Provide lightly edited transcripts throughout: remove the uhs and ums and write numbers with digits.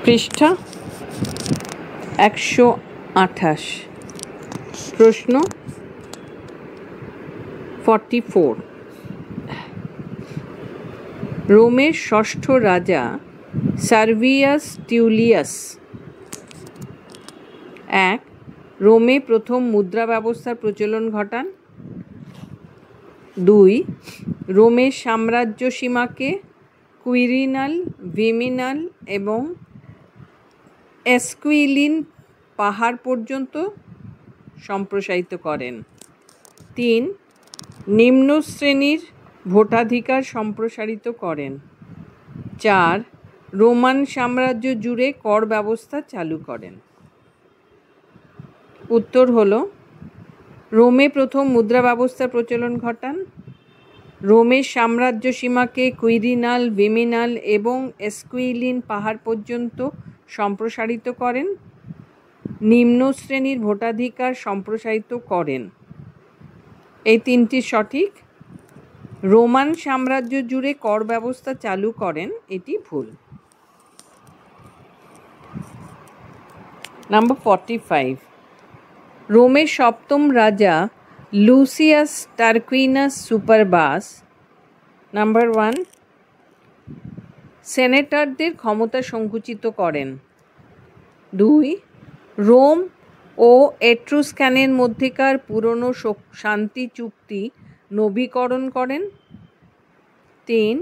পৃষ্ঠা 128। প্রশ্ন 44। রোমের ষষ্ঠ রাজা সার্ভিয়াস টিউলিয়াস 1. রোমে প্রথম মুদ্রা ব্যবস্থার প্রচলন ঘটান। 2. রোমের সাম্রাজ্য সীমাকে কুইরিনাল, ভিমিনাল এবং এসকুইলিন পাহাড় পর্যন্ত সম্প্রসারিত করেন। 3. নিম্ন শ্রেণীর ভোটাধিকার সম্প্রসারিত করেন। 4. রোমান সাম্রাজ্য জুড়ে কর ব্যবস্থা চালু করেন। উত্তর হলো রোমে প্রথম মুদ্রা ব্যবস্থার প্রচলন ঘটান, রোমের সাম্রাজ্য সীমাকে কুইরিনাল, ভিমিনাল এবং এসকুইলিন পাহাড় পর্যন্ত সম্প্রসারিত করেন, নিম্ন শ্রেণীর ভোটাধিকার সম্প্রসারিত করেন। এই তিনটি সঠিক। রোমান সাম্রাজ্য জুড়ে কর ব্যবস্থা চালু করেন, এটি ভুল। নাম্বার 45। রোমের সপ্তম রাজা লুসিয়াস টারকুইনাস সুপারবাস 1. সেনেটরদের ক্ষমতা সংকুচিত করেন। 2. রোম ও এট্রুস্ক্যানের মধ্যেকার পুরনো শান্তি চুক্তি নবীকরণ করেন। 3.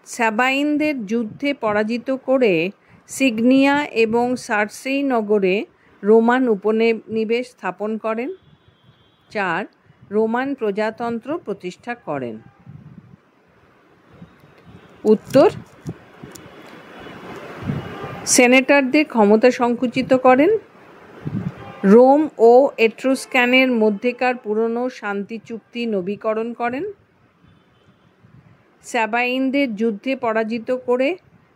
সাবাইনদের যুদ্ধে পরাজিত করে সিগনিয়া এবং সার্সেই নগরে রোমান উপনিবেশ স্থাপন করেন। 4. রোমান প্রজাতন্ত্র প্রতিষ্ঠা করেন। উত্তর সেনেটরদের ক্ষমতা সংকুচিত করেন, রোম ও এট্রুস্ক্যানের মধ্যেকার পুরনো শান্তি চুক্তি নবীকরণ করেন, সাবাইনদের যুদ্ধে পরাজিত করে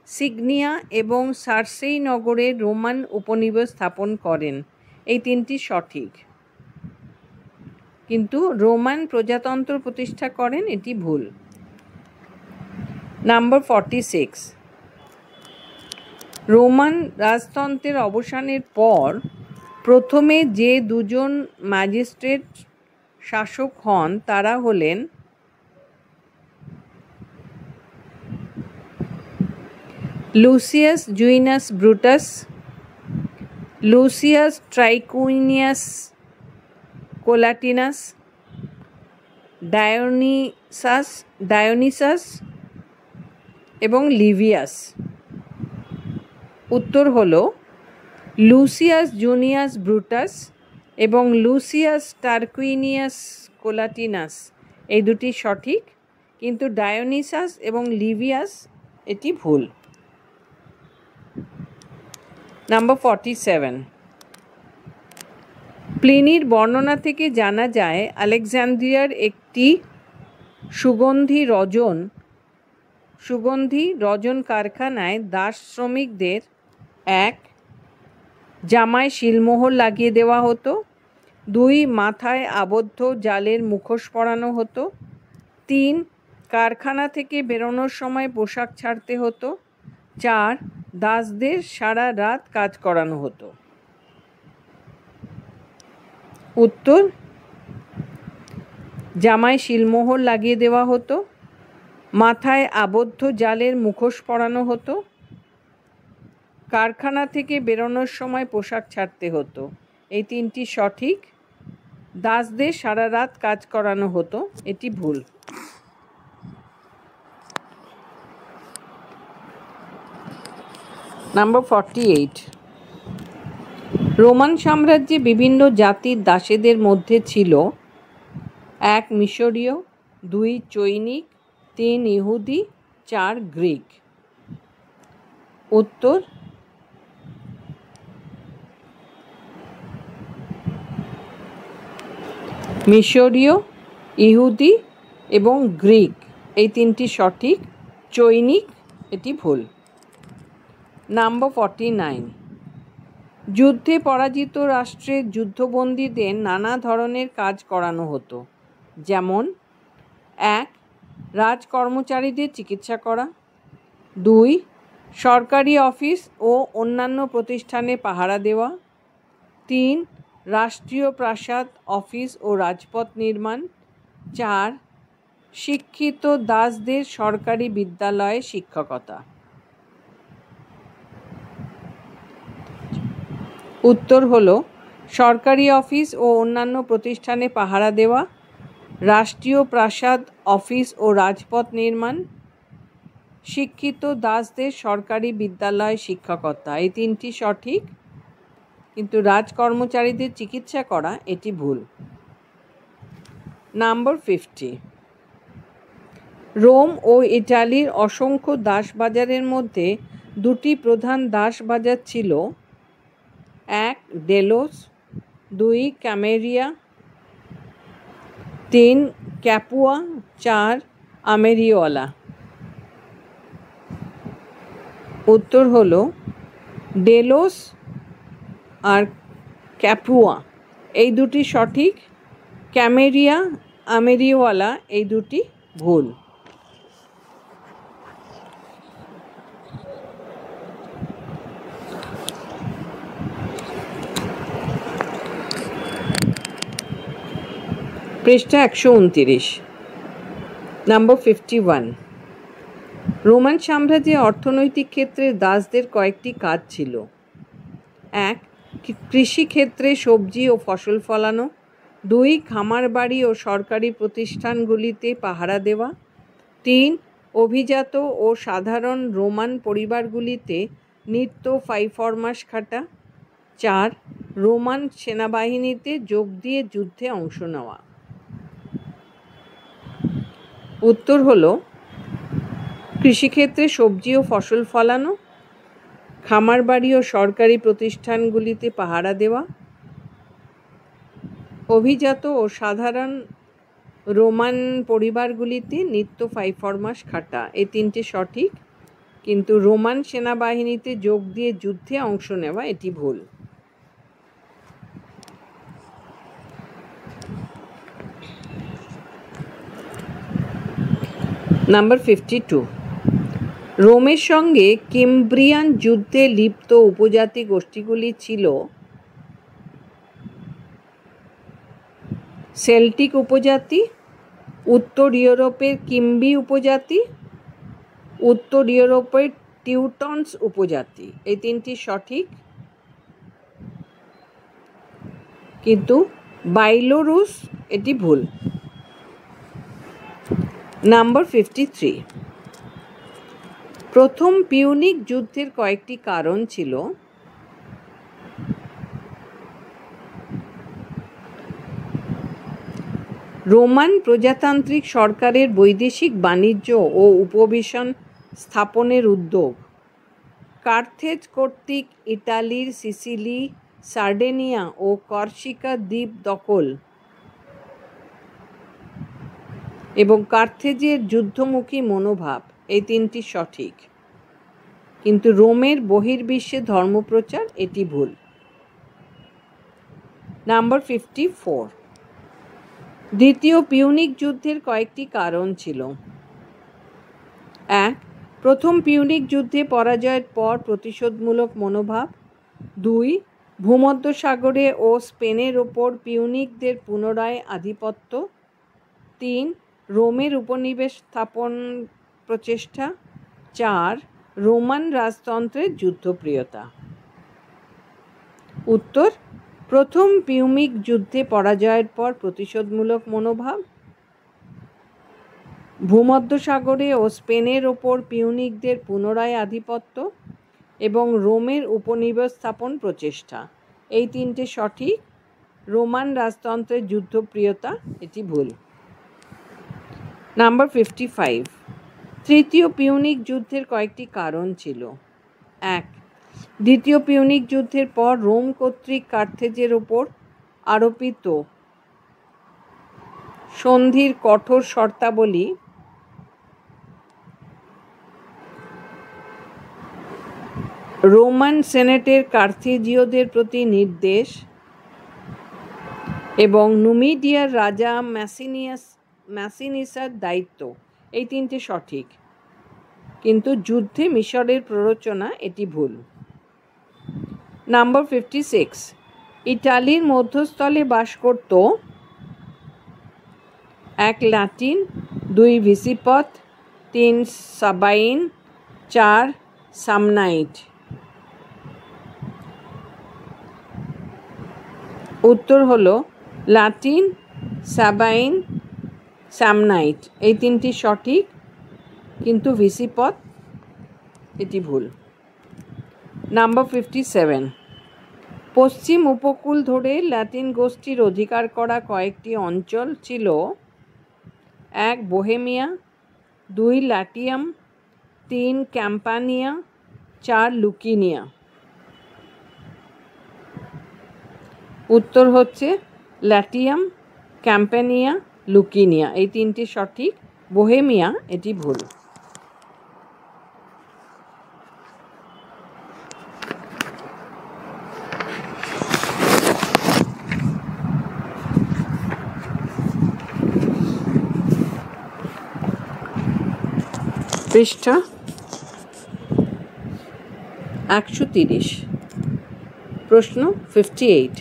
সিগনিয়া এবং সার্সেই নগরে রোমান উপনিবেশ স্থাপন করেন। এই তিনটি সঠিক, কিন্তু রোমান প্রজাতন্ত্র প্রতিষ্ঠা করেন, এটি ভুল। নাম্বার 46। রোমান রাজতন্ত্রের অবসানের পর প্রথমে যে দুজন ম্যাজিস্ট্রেট শাসক হন তারা হলেন লুসিয়াস জুইনাস ব্রুটাস, লুসিয়াস ট্রাইকুইনিয়াস কোলাটিনাস, ডায়োনিসাস এবং লিভিয়াস। উত্তর হলো লুসিয়াস জুনিয়াস ব্রুটাস এবং লুসিয়াস টারকুইনিয়াস কোলাটিনাস, এই দুটি সঠিক, কিন্তু ডায়োনিসাস এবং লিভিয়াস এটি ভুল। নাম্বার 47। প্লিনির বর্ণনা থেকে জানা যায় আলেকজান্দ্রিয়ার একটি সুগন্ধি রজন কারখানায় দাস শ্রমিকদের 1. জামায় শিলমোহর লাগিয়ে দেওয়া হতো। 2. মাথায় আবদ্ধ জালের মুখোশ পরানো হতো। 3. কারখানা থেকে বেরোনোর সময় পোশাক ছাড়তে হতো। 4. দাসদের সারা রাত কাজ করানো হতো। উত্তর জামায় শিলমোহর লাগিয়ে দেওয়া হতো, মাথায় আবদ্ধ জালের মুখোশ পরানো হতো, কারখানা থেকে বেরোনোর সময় পোশাক ছাড়তে হতো। এই তিনটি সঠিক। দাসদের সারা রাত কাজ করানো হতো, এটি ভুল। নাম্বার 48। রোমান সাম্রাজ্যে বিভিন্ন জাতির দাসেদের মধ্যে ছিল 1. মিশরীয়, 2. চৈনিক, 3. ইহুদি, 4. গ্রিক। উত্তর মিশরীয়, ইহুদি এবং গ্রিক, এই তিনটি সঠিক। চৈনিক এটি ভুল। নাম্বার 49। যুদ্ধে পরাজিত রাষ্ট্রের যুদ্ধবন্দীদের নানা ধরনের কাজ করানো হতো, যেমন 1. রাজকর্মচারীদের চিকিৎসা করা, 2. সরকারি অফিস ও অন্যান্য প্রতিষ্ঠানে পাহারা দেওয়া। 3. রাষ্ট্রীয় প্রাসাদ, অফিস ও রাজপথ নির্মাণ। 4. শিক্ষিত দাসদের সরকারি বিদ্যালয়ে শিক্ষকতা। উত্তর হলো সরকারি অফিস ও অন্যান্য প্রতিষ্ঠানে পাহারা দেওয়া, রাষ্ট্রীয় প্রাসাদ, অফিস ও রাজপথ নির্মাণ, শিক্ষিত দাসদের সরকারি বিদ্যালয়ে শিক্ষকতা। এই 3টি সঠিক, কিন্তু রাজকর্মচারীদের চিকিৎসা করা এটি ভুল। নাম্বার 50। রোম ও ইটালির অসংখ্য দাস বাজারের মধ্যে 2টি প্রধান দাস বাজার ছিল। 1. ডেলোস, 2. ক্যামেরিয়া, 3. ক্যাপুয়া, 4. আমেরিওলা। উত্তর হলো ডেলোস আর ক্যাপুয়া এই 2টি সঠিক, ক্যামেরিয়া, আমেরিওয়ালা এই 2টি ভুল। পৃষ্ঠা 129। নাম্বার 51। রোমান সাম্রাজ্যে অর্থনৈতিক ক্ষেত্রে দাসদের কয়েকটি কাজ ছিল। 1. কৃষিক্ষেত্রে সবজি ও ফসল ফলানো। 2. খামার বাড়ি ও সরকারি প্রতিষ্ঠানগুলিতে পাহারা দেওয়া। 3. অভিজাত ও সাধারণ রোমান পরিবারগুলিতে নিত্য 5 মাস খাটা। 4. রোমান সেনাবাহিনীতে যোগ দিয়ে যুদ্ধে অংশ নেওয়া। উত্তর হলো কৃষিক্ষেত্রে সবজি ও ফসল ফলানো, খামার বাড়ি ও সরকারি প্রতিষ্ঠানগুলিতে পাহারা দেওয়া, অভিজাত ও সাধারণ রোমান পরিবারগুলিতে নিত্য 5 মাস খাটা। এই 3টি সঠিক, কিন্তু রোমান সেনাবাহিনীতে যোগ দিয়ে যুদ্ধে অংশ নেওয়া এটি ভুল। নাম্বার 52। রোমের সঙ্গে কেমব্রিয়ান যুদ্ধে লিপ্ত উপজাতি গোষ্ঠীগুলি ছিল সেল্টিক উপজাতি, উত্তর ইউরোপের কিম্বি উপজাতি, উত্তর ইউরোপের টিউটনস উপজাতি। এই 3টি সঠিক, কিন্তু বাইলোরুস এটি ভুল। নাম্বার 53। প্রথম পিউনিক যুদ্ধের কয়েকটি কারণ ছিল। রোমান প্রজাতান্ত্রিক সরকারের বৈদেশিক বাণিজ্য ও উপবেশন স্থাপনের উদ্যোগ, কার্থেজ কর্তৃক ইটালির সিসিলি, সার্ডেনিয়া ও কর্সিকা দ্বীপ দখল এবং কার্থেজের যুদ্ধমুখী মনোভাব। এই 3টি সঠিক, কিন্তু রোমের বহির্বিশ্বে ধর্মপ্রচার এটি ভুল। নাম্বার 54। দ্বিতীয় পিউনিক যুদ্ধের কয়েকটি কারণ ছিল। 1. প্রথম পিউনিক যুদ্ধে পরাজয়ের পর প্রতিশোধমূলক মনোভাব। 2. ভূমধ্যসাগরে ও স্পেনের ওপর পিউনিকদের পুনরায় আধিপত্য। 3. রোমের উপনিবেশ স্থাপন প্রচেষ্টা। 4. রোমান রাজতন্ত্রের যুদ্ধপ্রিয়তা। উত্তর প্রথম পিউনিক যুদ্ধে পরাজয়ের পর প্রতিশোধমূলক মনোভাব, ভূমধ্যসাগরে ও স্পেনের ওপর পিউনিকদের পুনরায় আধিপত্য এবং রোমের উপনিবেশ স্থাপন প্রচেষ্টা। এই 3টে সঠিক, রোমান রাজতন্ত্রের যুদ্ধপ্রিয়তা এটি ভুল। নাম্বার 55। তৃতীয় পিউনিক যুদ্ধের কয়েকটি কারণ ছিল। 1. দ্বিতীয় পিউনিক যুদ্ধের পর রোম কর্তৃক কার্থেজের ওপর আরোপিত সন্ধির কঠোর শর্তাবলী রোমান সেনেটের কার্থেজীয়দের প্রতি নির্দেশ এবং নুমিডিয়ার রাজা ম্যাসিনিসার দায়িত্ব। এই 3টে সঠিক, কিন্তু যুদ্ধে মিশরের প্ররোচনা এটি ভুল। নাম্বার 56, ইটালির মধ্যস্থলে বাস করত 1 ল্যাটিন, 2 ভিসিপথ, 3 সাবাইন, 4 সামনাইট। উত্তর হলো ল্যাটিন, সাবাইন, সামনাইট এই তিনটি সঠিক, কিন্তু ভিসিপথ এটি ভুল। নাম্বার 57, পশ্চিম উপকূল ধরে ল্যাটিন গোষ্ঠীর অধিকার করা কয়েকটি অঞ্চল ছিল 1 বোহেমিয়া, 2 ল্যাটিয়াম, 3 ক্যাম্পানিয়া, 4 লুকিনিয়া। উত্তর হচ্ছে ল্যাটিয়াম, ক্যাম্পানিয়া, লুকিনিয়া এই তিনটি সঠিক, বোহেমিয়া এটি ভুল। পৃষ্ঠা 130। প্রশ্ন 58,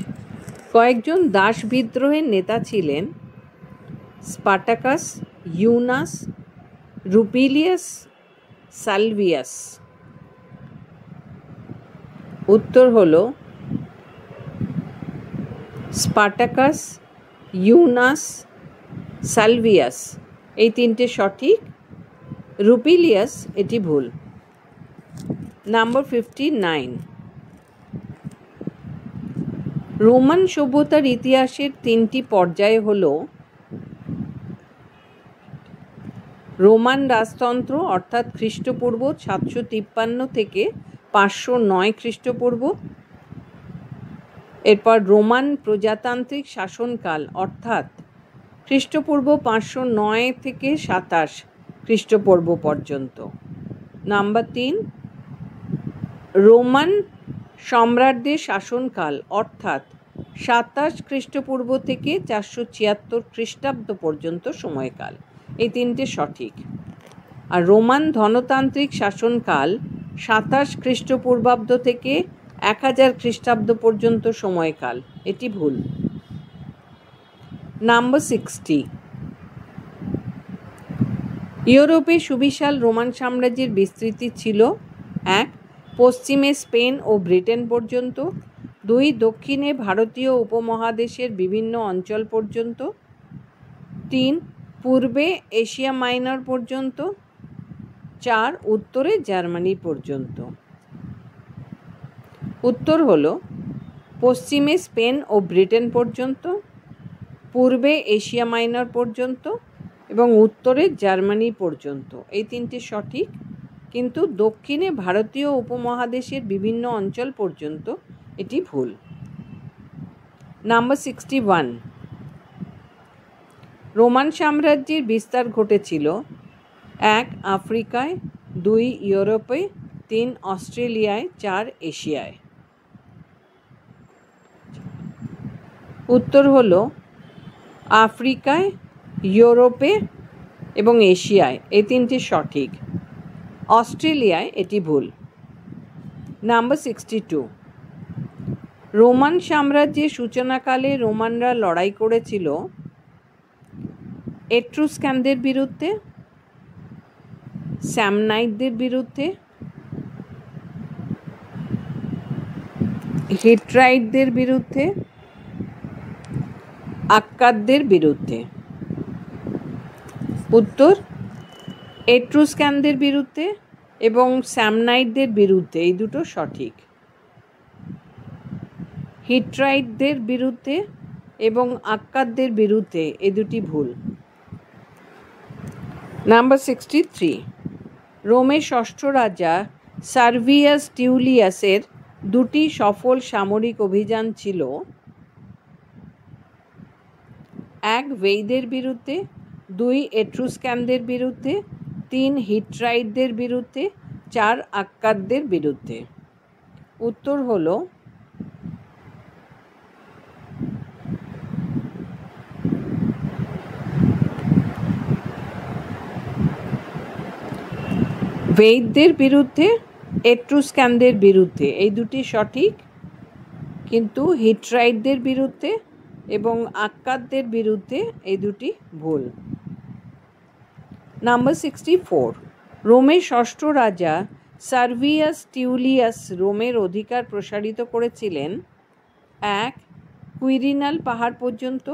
কয়েকজন দাস বিদ্রোহের নেতা ছিলেন স্পার্টাকাস, ইউনাস, রুবিলিয়াস, সালভিয়াস। উত্তর হলো স্পার্টাকাস, ইউনাস, সালভিয়াস এই তিনটে সঠিক, রুবিলিয়াস এটি ভুল। নাম্বার 59, রোমান সভ্যতার ইতিহাসের 3টি পর্যায় হলো রোমান রাজতন্ত্র অর্থাৎ খ্রিস্টপূর্ব 753 থেকে 509 খ্রিস্টপূর্ব, এরপর রোমান প্রজাতান্ত্রিক শাসনকাল অর্থাৎ খ্রিস্টপূর্ব 509 থেকে 27 খ্রিস্টপূর্ব পর্যন্ত। নাম্বার 3, রোমান সম্রাটদের শাসনকাল অর্থাৎ 27 খ্রিস্টপূর্ব থেকে 476 খ্রিস্টাব্দ পর্যন্ত সময়কাল এই তিনটে সঠিক। আর রোমান ধনতান্ত্রিক শাসনকাল 27 খ্রিস্টপূর্বাব্দ থেকে 1000 খ্রিস্টাব্দ পর্যন্ত সময়কাল এটি ভুল। নাম্বার 60, ইউরোপে সুবিশাল রোমান সাম্রাজ্যের বিস্তৃতি ছিল 1 পশ্চিমে স্পেন ও ব্রিটেন পর্যন্ত, 2 দক্ষিণে ভারতীয় উপমহাদেশের বিভিন্ন অঞ্চল পর্যন্ত, 3 পূর্বে এশিয়া মাইনর পর্যন্ত, 4 উত্তরে জার্মানি পর্যন্ত। উত্তর হলো পশ্চিমে স্পেন ও ব্রিটেন পর্যন্ত, পূর্বে এশিয়া মাইনর পর্যন্ত এবং উত্তরে জার্মানি পর্যন্ত এই তিনটি সঠিক, কিন্তু দক্ষিণে ভারতীয় উপমহাদেশের বিভিন্ন অঞ্চল পর্যন্ত এটি ভুল। নাম্বার 61, রোমান সাম্রাজ্যের বিস্তার ঘটেছিল 1 আফ্রিকায়, 2 ইউরোপে, 3 অস্ট্রেলিয়ায়, 4 এশিয়ায়। উত্তর হলো আফ্রিকায়, ইউরোপে এবং এশিয়ায় এই তিনটি সঠিক, অস্ট্রেলিয়ায় এটি ভুল। নাম্বার 62, রোমান সাম্রাজ্যের সূচনাকালে রোমানরা লড়াই করেছিল এট্রুস্কানদের বিরুদ্ধে, স্যামনাইটদের বিরুদ্ধে, হিট্রাইটদের বিরুদ্ধে, আক্কাদদের বিরুদ্ধে। উত্তর এট্রুস্কানদের বিরুদ্ধে এবং স্যামনাইটদের বিরুদ্ধে এই দুটো সঠিক, হিট্রাইটদের বিরুদ্ধে এবং আক্কাদদের বিরুদ্ধে এই দুটি ভুল। নাম্বার 63, রোমের ষষ্ঠ রাজা সার্ভিয়াস টিউলিয়াসের 2টি সফল সামরিক অভিযান ছিল 1 ভেইদের বিরুদ্ধে, 2 এট্রুস্কানদের বিরুদ্ধে, 3 হিট্রাইটদের বিরুদ্ধে, 4 আক্কাদদের বিরুদ্ধে। উত্তর হলো ভেইদদের বিরুদ্ধে, এট্রুস্ক্যানদের বিরুদ্ধে, এই দুটি সঠিক, কিন্তু হিট্টাইটদের বিরুদ্ধে এবং আক্কাদদের বিরুদ্ধে এই দুটি ভুল। নাম্বার 64, রোমের ষষ্ঠ রাজা সার্ভিয়াস টিউলিয়াস রোমের অধিকার প্রসারিত করেছিলেন 1. কুইরিনাল পাহাড় পর্যন্ত,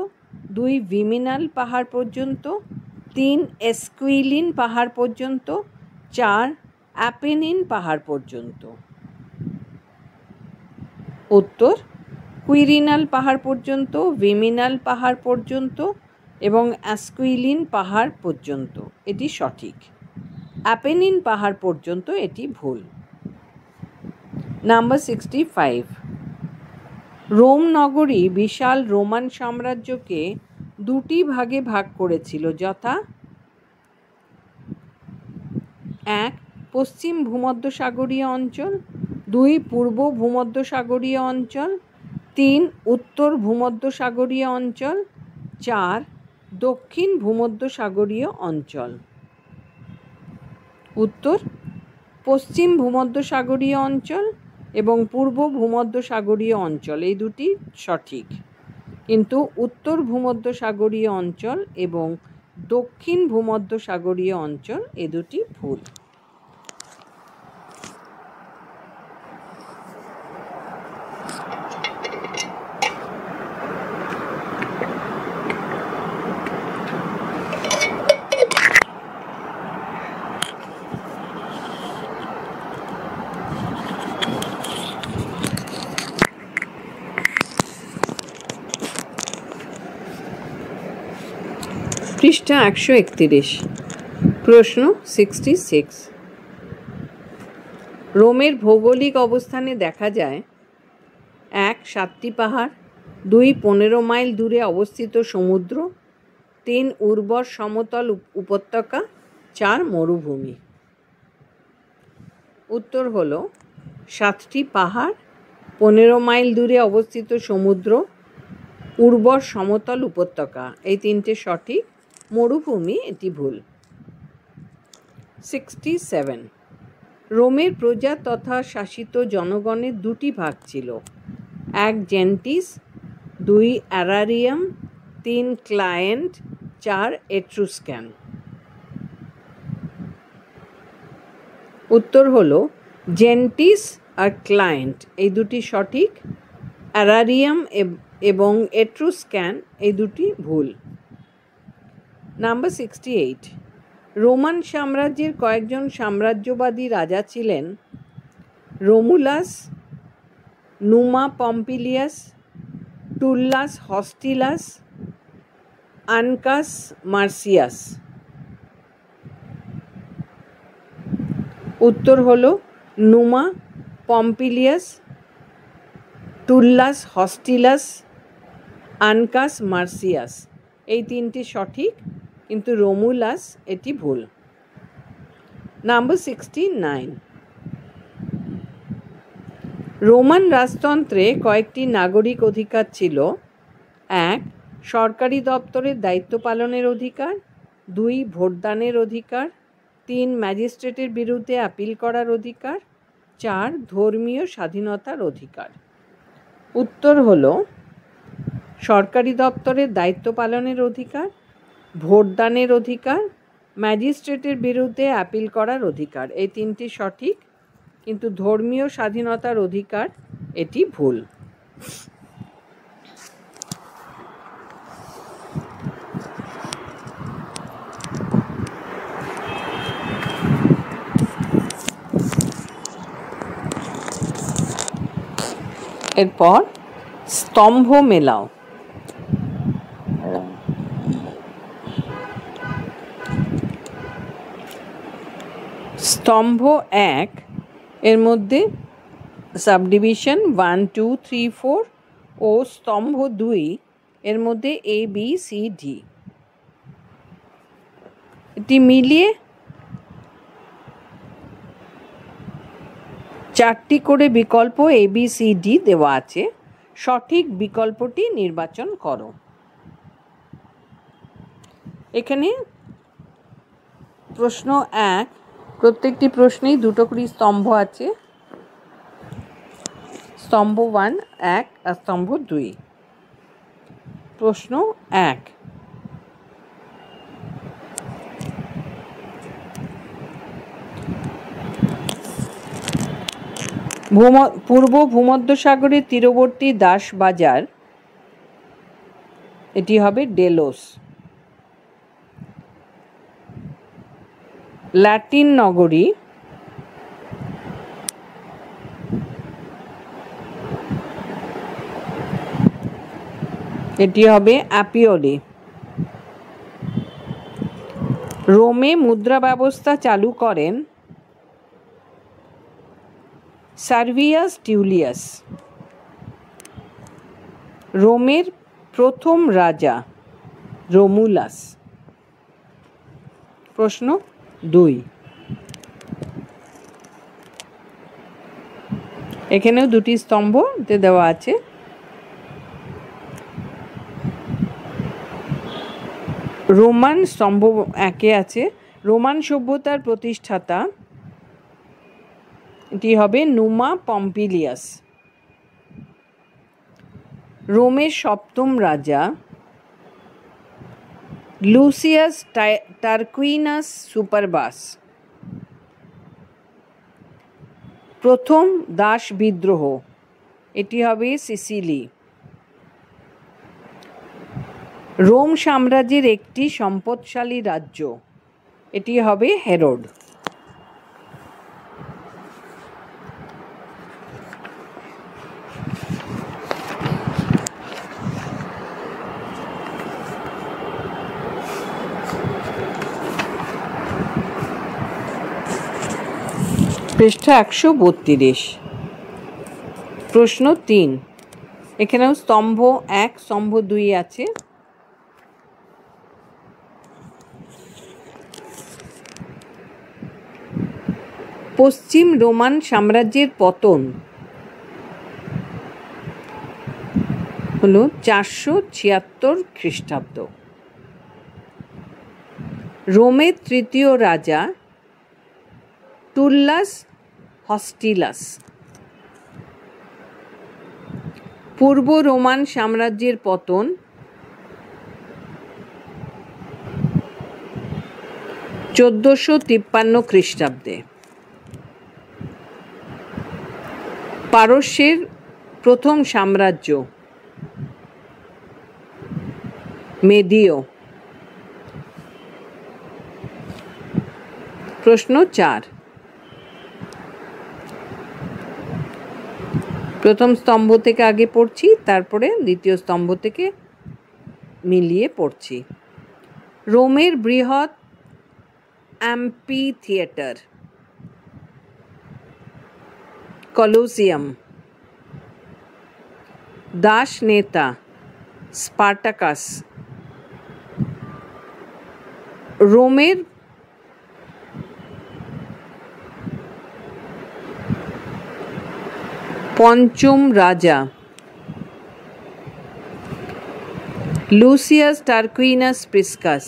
2. ভিমিনাল পাহাড় পর্যন্ত, 3. এসকুইলিন পাহাড় পর্যন্ত, 4. অ্যাপেনিন পাহাড় পর্যন্ত। উত্তর কুইরিনাল পাহাড় পর্যন্ত, ভিমিনাল পাহাড় পর্যন্ত এবং অ্যাসকুইলিন পাহাড় পর্যন্ত, এটি সঠিক। অ্যাপেনিন পাহাড় পর্যন্ত এটি ভুল। নাম্বার 65, রোম নগরী বিশাল রোমান সাম্রাজ্যকে দুটি ভাগে ভাগ করেছিল, যথা 1. পশ্চিম ভূমধ্যসাগরীয় অঞ্চল, 2. পূর্ব ভূমধ্যসাগরীয় অঞ্চল, 3. উত্তর ভূমধ্যসাগরীয় অঞ্চল, 4. দক্ষিণ ভূমধ্যসাগরীয় অঞ্চল। উত্তর পশ্চিম ভূমধ্যসাগরীয় অঞ্চল এবং পূর্ব ভূমধ্যসাগরীয় অঞ্চল, এই দুটি সঠিক, কিন্তু উত্তর ভূমধ্যসাগরীয় অঞ্চল এবং দক্ষিণ ভূমধ্যসাগরীয় অঞ্চল এ দুটি ভুল। পৃষ্ঠা 131, প্রশ্ন 66, রোমের ভৌগোলিক অবস্থানে দেখা যায় 1. 7টি পাহাড়, 2. 15 মাইল দূরে অবস্থিত সমুদ্র, 3. উর্বর সমতল উপত্যকা, 4. মরুভূমি। উত্তর হলো 7টি পাহাড়, 15 মাইল দূরে অবস্থিত সমুদ্র, উর্বর সমতল উপত্যকা, এই তিনটে সঠিক, মরুভূমি এটি ভুল। 67, রোমের প্রজা তথা শাসিত জনগণের দুটি ভাগ ছিল, 1. জেন্টিস, 2. অ্যারারিয়াম, 3. ক্লায়েন্ট, 4. এট্রুস্ক্যান। উত্তর হলো জেন্টিস আর ক্লায়েন্ট, এই দুটি সঠিক, অ্যারারিয়াম এবং এট্রুস্ক্যান এই দুটি ভুল। নাম্বার 68, রোমান সাম্রাজ্যের কয়েকজন সাম্রাজ্যবাদী রাজা ছিলেন রোমুলাস, নুমা পম্পিলিয়াস, টুল্লাস হস্টিলাস, আনকাস মার্সিয়াস। উত্তর হলো নুমা পম্পিলিয়াস, টুল্লাস হস্টিলাস, আনকাস মার্সিয়াস, এই তিনটি সঠিক, কিন্তু রোমুলাস এটি ভুল। নাম্বার 69, রোমান রাজতন্ত্রে কয়েকটি নাগরিক অধিকার ছিল, 1. সরকারি দপ্তরের দায়িত্ব পালনের অধিকার, 2. ভোটদানের অধিকার, 3. ম্যাজিস্ট্রেটের বিরুদ্ধে আপিল করার অধিকার, 4. ধর্মীয় স্বাধীনতার অধিকার। উত্তর হলো সরকারি দপ্তরের দায়িত্ব পালনের অধিকার, ভোটদানের অধিকার, ম্যাজিস্ট্রেটের বিরুদ্ধে আপিল করার অধিকার, এই তিনটি সঠিক, কিন্তু ধর্মীয় স্বাধীনতার অধিকার এটি ভুল। এরপর স্তম্ভ মেলাও। স্তম্ভ 1 এর মধ্যে সাবডিভিশন 1, 2, 3, 4 ও স্তম্ভ 2 এর মধ্যে ABCD, এটি মিলিয়ে 4টি করে বিকল্প ABCD দেওয়া আছে, সঠিক বিকল্পটি নির্বাচন করো। এখানে প্রশ্ন 1, প্রত্যেকটি প্রশ্নেই দুটো করে স্তম্ভ আছে। স্তম্ভ 1 1 আর স্তম্ভ 2। প্রশ্ন 1, পূর্ব ভূমধ্যসাগরের তীরবর্তী দাস বাজার, এটি হবে ডেলোস। ল্যাটিন নগরী, এটি হবে অ্যাপিওলি। রোমে মুদ্রা ব্যবস্থা চালু করেন সার্ভিয়াস টিউলিয়াস। রোমের প্রথম রাজা রোমুলাস। প্রশ্ন 2, এখানেও দুটি স্তম্ভতে দেওয়া আছে। রোমান স্তম্ভ 1-এ আছে রোমান সভ্যতার প্রতিষ্ঠাতা, এটি হবে নুমা পম্পিলিয়াস। রোমের সপ্তম রাজা লুসিয়াস টারকুইনাস সুপারবাস। প্রথম দাস বিদ্রোহ, এটি হবে সিসিলি। রোম সাম্রাজ্যের একটি সম্পদশালী রাজ্য, এটি হবে হেরোড। পৃষ্ঠা 132। প্রশ্ন 3, এখানেও স্তম্ভ 1 স্তম্ভ 2 আছে। পশ্চিম রোমান সাম্রাজ্যের পতন হলো 476 খ্রিস্টাব্দ। রোমের তৃতীয় রাজা টুল্লাস হস্টিলাস। পূর্ব রোমান সাম্রাজ্যের পতন 1453 খ্রিস্টাব্দে। পারস্যের প্রথম সাম্রাজ্য মেদীয়। প্রশ্ন 4, প্রথম স্তম্ভ থেকে আগে পড়ছি, তারপরে দ্বিতীয় স্তম্ভ থেকে মিলিয়ে পড়ছি। রোমের বৃহৎ অ্যাম্পি থিয়েটার কলোসিয়াম। দাস নেতা স্পার্টাকাস। রোমের পঞ্চম রাজা লুসিয়াস টারকুইনাস প্রিসকাস।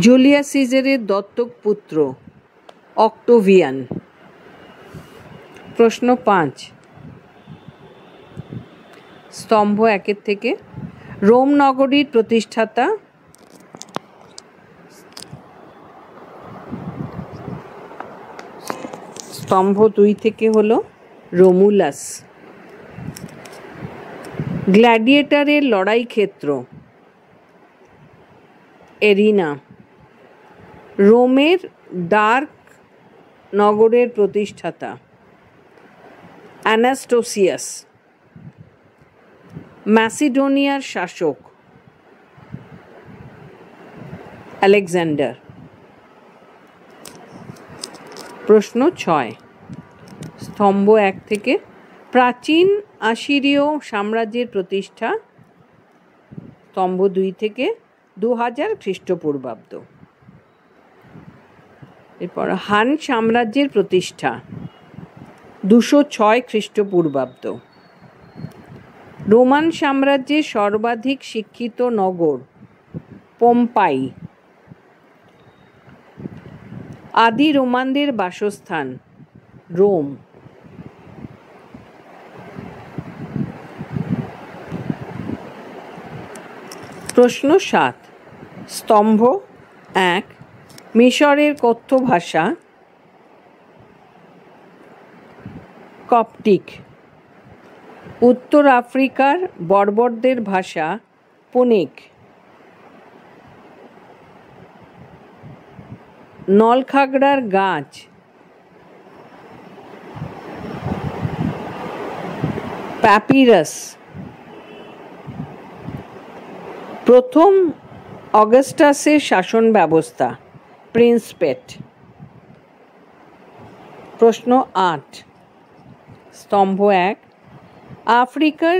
জুলিয়াস সিজারের দত্তক পুত্র অক্টোভিয়ান। প্রশ্ন 5, স্তম্ভ 1 থেকে রোম নগরীর প্রতিষ্ঠাতা স্তম্ভ 2 থেকে হলো রোমুলাস। গ্ল্যাডিয়েটরের লড়াই ক্ষেত্র এরিনা। রোমের ডার্ক নগরের প্রতিষ্ঠাতা অ্যানাস্টোসিয়াস। ম্যাসিডোনিয়ার শাসক আলেকজান্ডার। প্রশ্ন 6, স্তম্ভ 1 থেকে প্রাচীন আসিরীয় সাম্রাজ্যের প্রতিষ্ঠা স্তম্ভ 2 থেকে 2000 খ্রিস্টপূর্বাব্দ। এরপর হান সাম্রাজ্যের প্রতিষ্ঠা 206 খ্রিস্টপূর্বাব্দ। রোমান সাম্রাজ্যের সর্বাধিক শিক্ষিত নগর পোম্পাই। আদি রোমানদের বাসস্থান রোম। প্রশ্ন 7। স্তম্ভ 1 মিশরের কথ্য ভাষা কপ্টিক। উত্তর আফ্রিকার বর্বরদের ভাষা পুনিক। নলখাগড়ার গাছ প্যাপিরাস। প্রথম অগাস্টাসের শাসন ব্যবস্থা প্রিন্সপেট। প্রশ্ন 8। স্তম্ভ 1 আফ্রিকার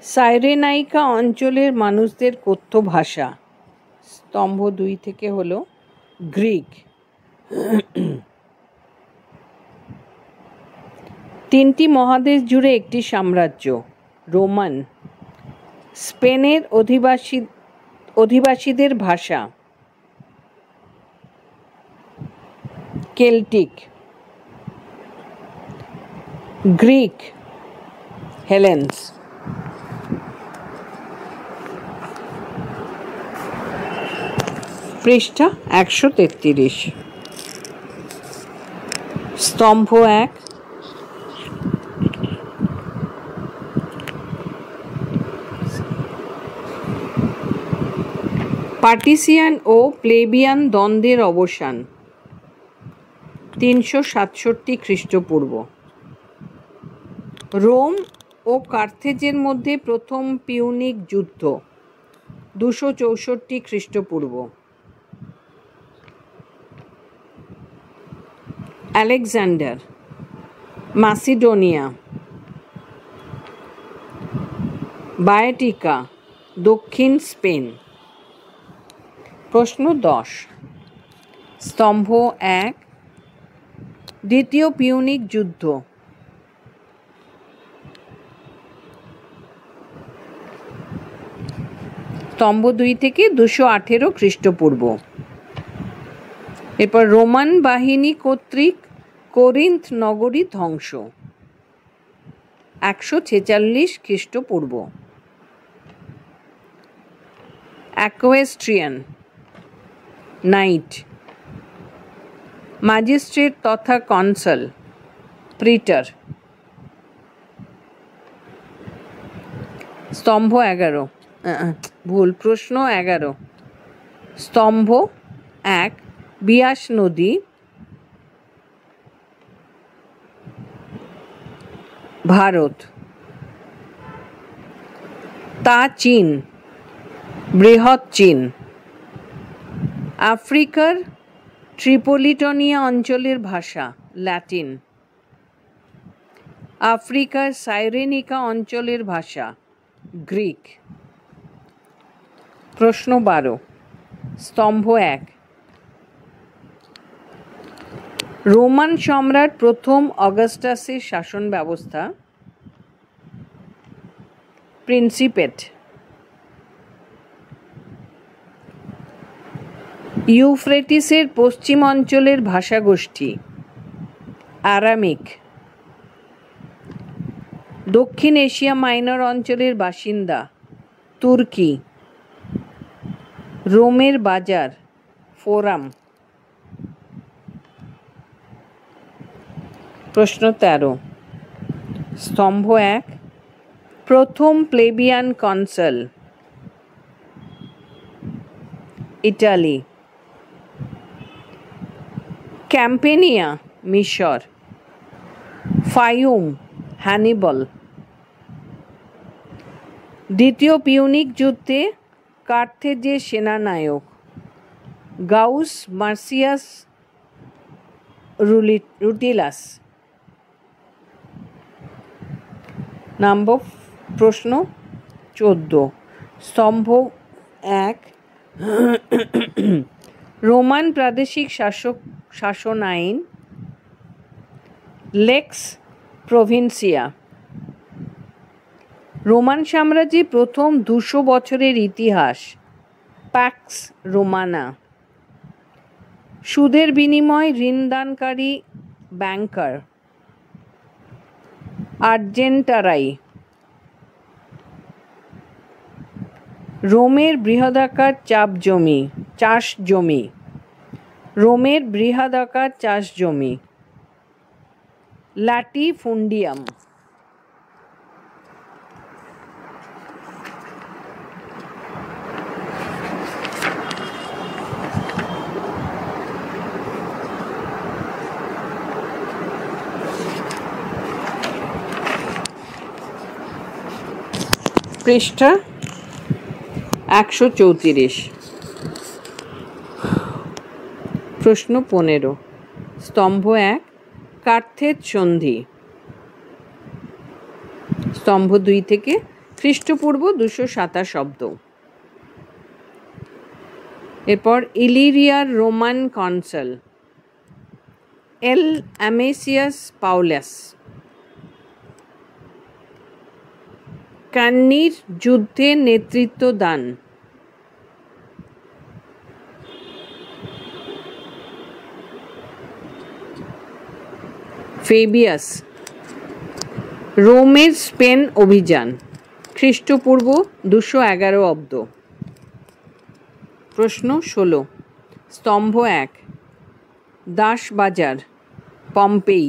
সাইরেনাইকা অঞ্চলের মানুষদের কথ্য ভাষা। স্তম্ভ 2 থেকে হলো গ্রিক। 3টি মহাদেশ জুড়ে একটি সাম্রাজ্য রোমান। স্পেনের অধিবাসীদের ভাষা কেল্টিক। Greek Helens. পৃষ্ঠা 133। স্তম্ভ 1 পার্টিসিয়ান ও প্লেবিয়ান দ্বন্দ্বের অবসান 367 খ্রিস্টপূর্ব। রোম ও কার্থেজের মধ্যে প্রথম পিউনিক যুদ্ধ 264 খ্রিস্টপূর্ব। Alexander Macedonia. বায়োটিকা দক্ষিণ স্পেন। প্রশ্ন 10। স্তম্ভ 1 দ্বিতীয় পিউনিক যুদ্ধ। স্তম্ভ 2 থেকে 218 খ্রিস্টপূর্ব। এরপর রোমান বাহিনী কর্তৃক কোরিন্থ নগরী ধ্বংস 146 খ্রিস্টপূর্ব। অ্যাকোয়েস্ট্রিয়ান নাইট ম্যাজিস্ট্রেট তথা কনসাল প্রিটার। স্তম্ভ 11 প্রশ্ন 11। স্তম্ভ 1 বিয়াস নদী ভারত। তা চীন বৃহৎ চীন। আফ্রিকার ট্রিপোলিটনিয়া অঞ্চলের ভাষা ল্যাটিন। আফ্রিকার সাইরেনিকা অঞ্চলের ভাষা গ্রিক। প্রশ্ন 12। স্তম্ভ 1 রোমান সম্রাট প্রথম অগাস্টাসের শাসন ব্যবস্থা প্রিন্সিপেট। ইউফ্রেটিসের পশ্চিম অঞ্চলের ভাষাগোষ্ঠী আরামিক। দক্ষিণ এশিয়া মাইনর অঞ্চলের বাসিন্দা তুর্কি। রোমের বাজার ফোরাম। প্রশ্ন 13। স্তম্ভ 1 প্রথম প্লেবিয়ান কনসাল ইটালি। ক্যাম্পেনিয়া মিশর। ফাইউম হ্যানিবল। দ্বিতীয় পিউনিক যুদ্ধে কার্থেজের সেনানায়ক গাউস মার্সিয়াস রুটিলাস। প্রশ্ন 14। স্তম্ভ 1 রোমান প্রাদেশিক শাসন আইন লেক্স প্রভিন্সিয়া। রোমান সাম্রাজ্যের প্রথম 200 বছরের ইতিহাস প্যাক্স রোমানা। সুদের বিনিময় ঋণদানকারী ব্যাংকার। আর্জেন্টারাই। রোমের বৃহদাকার চাষ জমি। রোমের বৃহদাকার চাষ জমি। ল্যাটিফুন্ডিয়াম। পৃষ্ঠা 134। প্রশ্ন 15। স্তম্ভ 1 কার্থেজ সন্ধি। স্তম্ভ 2 থেকে খ্রিস্টপূর্ব 227 অব্দ। এরপর ইলিরিয়ার রোমান কনসাল অ্যামেসিয়াস পাউলাস। ক্যান্নির যুদ্ধে নেতৃত্ব দান। ফেবিয়াস। রোমের স্পেন অভিযান খ্রিস্টপূর্ব 211 অব্দ। প্রশ্ন 16। স্তম্ভ 1 দাস বাজার পম্পেই।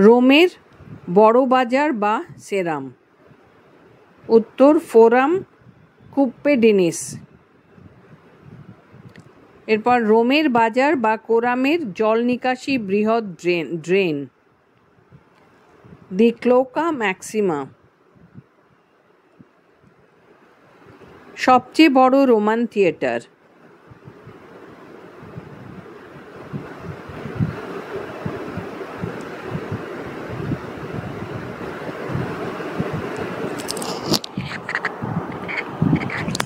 রোমের বড় বাজার বা সেরাম। উত্তর ফোরাম কুপ্পেডিনিস। এরপর রোমের বাজার বা কোরামের জল নিকাশি বৃহৎ ড্রেন দি ক্লোকা ম্যাক্সিমা। সবচেয়ে বড় রোমান থিয়েটার।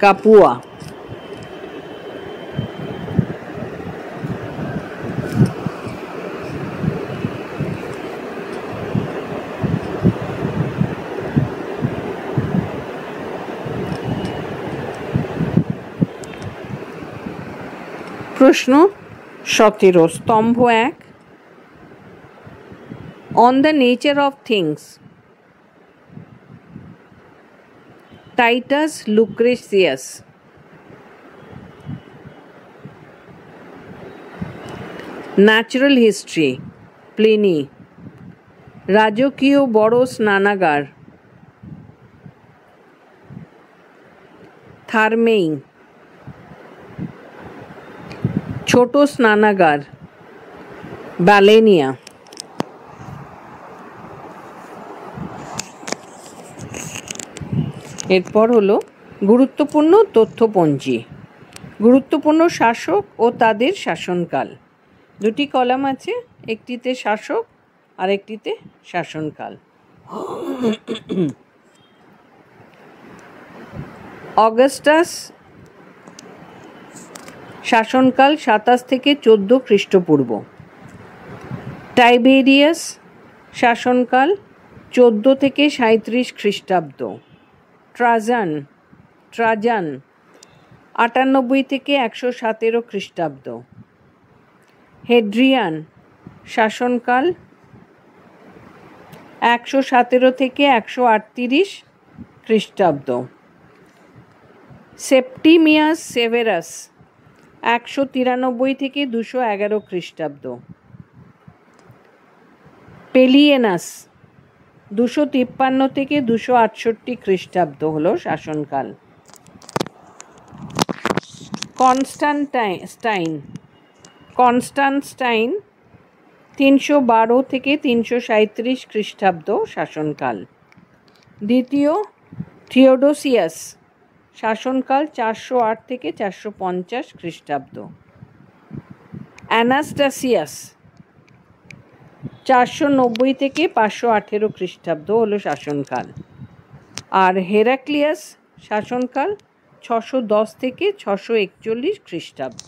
কাপুয়া। প্রশ্ন 17। স্তম্ভ 1 on the nature of things. Titus Lucretius. Natural history Pliny. রাজকীয় বড় স্নানাগার থার্মেই। ছোট স্নানাগার ব্যালেনিয়া। এরপর হলো গুরুত্বপূর্ণ তথ্যপঞ্জি। গুরুত্বপূর্ণ শাসক ও তাদের শাসনকাল। দুটি কলাম আছে, একটিতে শাসক আর একটিতে শাসনকাল। অগাস্টাস শাসনকাল 27 থেকে 14 খ্রিস্টপূর্ব। টাইবেরিয়াস শাসনকাল 14 থেকে 37 খ্রিস্টাব্দ। ট্রাজান 98 থেকে 117 খ্রিস্টাব্দ। হেড্রিয়ান শাসনকাল 117 থেকে 138 খ্রিস্টাব্দ। সেপ্টিমিয়াস সেভেরাস 193 থেকে 211 খ্রিস্টাব্দ। পেলিয়েনাস 253 থেকে 268 খ্রিস্টাব্দ হলো শাসনকাল। কনস্টান্টাইন 312 থেকে 337 খ্রিস্টাব্দ শাসনকাল। দ্বিতীয় থিওডোসিয়াস শাসনকাল 408 থেকে 450 খ্রিস্টাব্দ। অ্যানাস্টাসিয়াস 490 থেকে 518 খ্রিস্টাব্দ হলো শাসনকাল। আর হেরাক্লিয়াস শাসনকাল 610 থেকে 641 খ্রিস্টাব্দ।